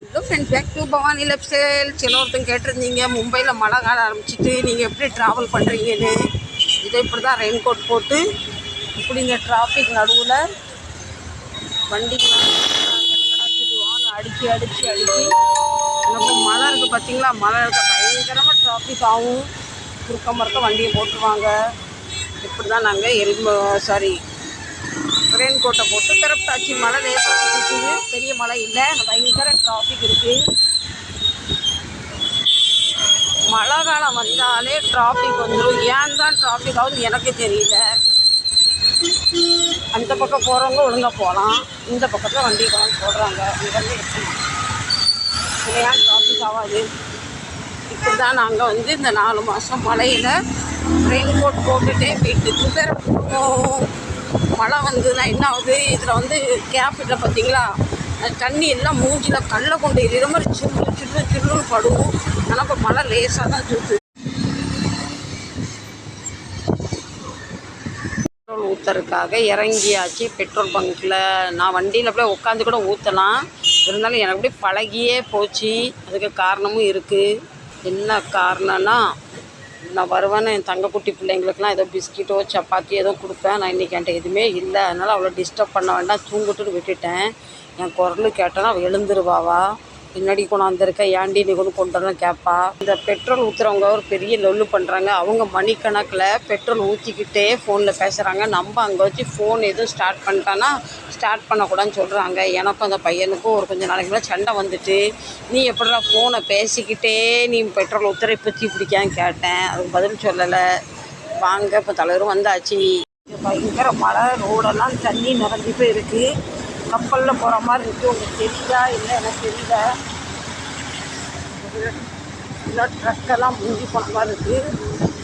Hello friends, back to Bhavani lifestyle. சில ஒருத்தங்க கேட்டிருந்தீங்க மும்பையில் மழை காலம் ஆரம்பிச்சிட்டு நீங்கள் எப்படி ட்ராவல் பண்ணுறீங்கன்னு. இதை இப்படி தான் ரெயின் கோட் போட்டு இப்படி இந்த டிராஃபிக் நடுவில் வண்டிலாம் அடித்து நம்ம மழை இருக்குது பார்த்தீங்களா. மழை இருக்க பயங்கரமாக டிராஃபிக் ஆகும். குறுக்க மறுக்க வண்டியை போட்டுருவாங்க. இப்படி தான் நாங்கள் ரெயின் கோட்டை போட்டு திறப்பாச்சு. மழை லேசாக இருக்குது, பெரிய மழை இல்லை, பயங்கர டிராஃபிக் இருக்குது. மழை காலம் வந்தாலே டிராஃபிக் வந்துடும். ஏன் தான் டிராஃபிக் ஆகுது எனக்கு தெரியல. அந்த பக்கம் போகிறவங்க ஒழுங்காக போகலாம், இந்த பக்கத்தில் வண்டி கொண்டு போடுறாங்க. இங்கே ஏன் டிராஃபிக் ஆகாது? இப்படி தான் நாங்கள் இந்த 4 மாதம் மழையில் ரெயின் கோட் போட்டுகிட்டே வீட்டுக்கு போகிறோம். மழை வந்ததுன்னா என்ன ஆகுது, இதில் கேப்பில் பார்த்தீங்களா, தண்ணி எல்லாம் மூஞ்சில் கல்லை கொண்டு எறிகிற மாதிரி சில்லுன்னு படுவோம். ஆனால் இப்போ மழை லேசாக தான் சுற்று. பெட்ரோல் ஊற்றுறதுக்காக இறங்கியாச்சு பெட்ரோல் பங்க்கில். நான் வண்டியில் அப்படியே உட்காந்து கூட ஊற்றலாம், இருந்தாலும் எனக்கு அப்படியே பழகியே போச்சு. அதுக்கு காரணமும் இருக்குது. என்ன காரணம்னா, நான் வருவேன்னு என் தங்கக்குட்டி பிள்ளைங்களுக்குலாம் ஏதோ பிஸ்கெட்டோ சப்பாத்தி ஏதோ கொடுப்பேன். நான் இன்றைக்கி என்கிட்ட எதுவுமே இல்லை, அதனால் அவ்வளோ டிஸ்டர்ப் பண்ண வேண்டாம், தூங்கிட்டுன்னு விட்டுட்டேன். என் குரல் கேட்டேன்னா அவள் எழுந்துருவாவா, பின்னாடி கொண்டாந்துருக்க ஏன்டி நீ கொண்டு வரணும் கேட்பா. இந்த பெட்ரோல் ஊற்றுறவங்க ஒரு பெரிய லொல்லு பண்ணுறாங்க. அவங்க மணிக்கணக்கில் பெட்ரோல் ஊற்றிக்கிட்டே ஃபோனில் பேசுகிறாங்க. நம்ம அங்கே வச்சு ஃபோன் எதுவும் ஸ்டார்ட் பண்ணிட்டான்னா ஸ்டார்ட் பண்ணக்கூடாதுன்னு சொல்கிறாங்க. எனக்கும் அந்த பையனுக்கும் ஒரு கொஞ்சம் நாளைக்கு மேலே சண்டை வந்துட்டு, நீ எப்படிடா ஃபோனை பேசிக்கிட்டே நீ பெட்ரோல் ஊற்றுற பற்றி பிடிக்கான்னு கேட்டேன். அதுக்கு பதில் சொல்லலை. வாங்க, இப்போ தலைவரும் வந்தாச்சு. பயங்கர மழை, ரோடெல்லாம் தண்ணி நிரம்பி போய் இருக்குது. கப்பலில் போகிற மாதிரி இருக்குது. உங்களுக்கு தெரியுதா இல்லை எனக்கு தெரியல. இல்லை, ட்ரக்கெல்லாம் முங்கி போன மாதிரி இருக்குது.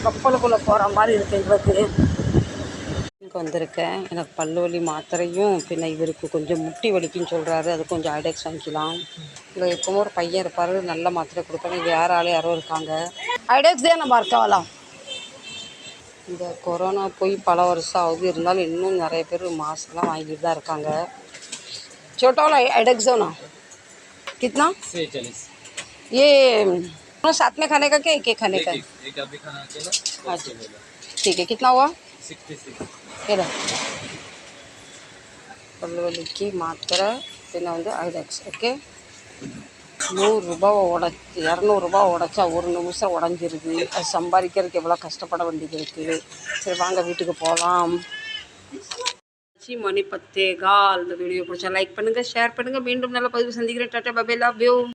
கப்பலுக்குள்ளே போகிற மாதிரி இருக்குது. எங்களுக்கு இங்கே வந்திருக்கேன். எனக்கு பல்லு வலி மாத்திரையும் பின்ன இவருக்கு கொஞ்சம் முட்டி வலிக்குன்னு சொல்கிறாரு. அது கொஞ்சம் ஐடெக்ஸ் வாங்கிக்கலாம். இல்லை, எப்பவும் ஒரு பையன் இருப்பார், நல்ல மாத்திரை கொடுப்பாங்க. இங்கே யாரோ இருக்காங்க. ஐடெக்ஸ் தான் நம்ம இருக்கவலாம். இந்த கொரோனா போய் பல வருஷம் ஆகுது, இருந்தாலும் இன்னும் நிறைய பேர் மாஸ்க்லாம் வாங்கிட்டு தான் இருக்காங்க. छोटा वाला एडेक्स दो ना, कितना? 40। ये साथ में खाने का क्या, एक खाने का? एक अभी खाना अकेला। अच्छा ठीक है, कितना हुआ? 66। பல்வலிக்கு மாத்திரை பின்ன ஐடெக்ஸ். ஓகே, 100 ரூபாவை உடச்சி 200 ரூபா உடச்சா ஒரு நிமிஷம் உடஞ்சிருக்கு. அது சம்பாதிக்கிறதுக்கு எவ்வளோ கஷ்டப்பட வேண்டியது இருக்குது. சரி வாங்க வீட்டுக்கு போகலாம். மணி 10:15. இந்த வீடியோ பிடிச்சா லைக் பண்ணுங்கள், ஷேர் பண்ணுங்கள். மீண்டும் நல்ல பதிவு சந்திக்கிறேன். Tata, bye bye, love you.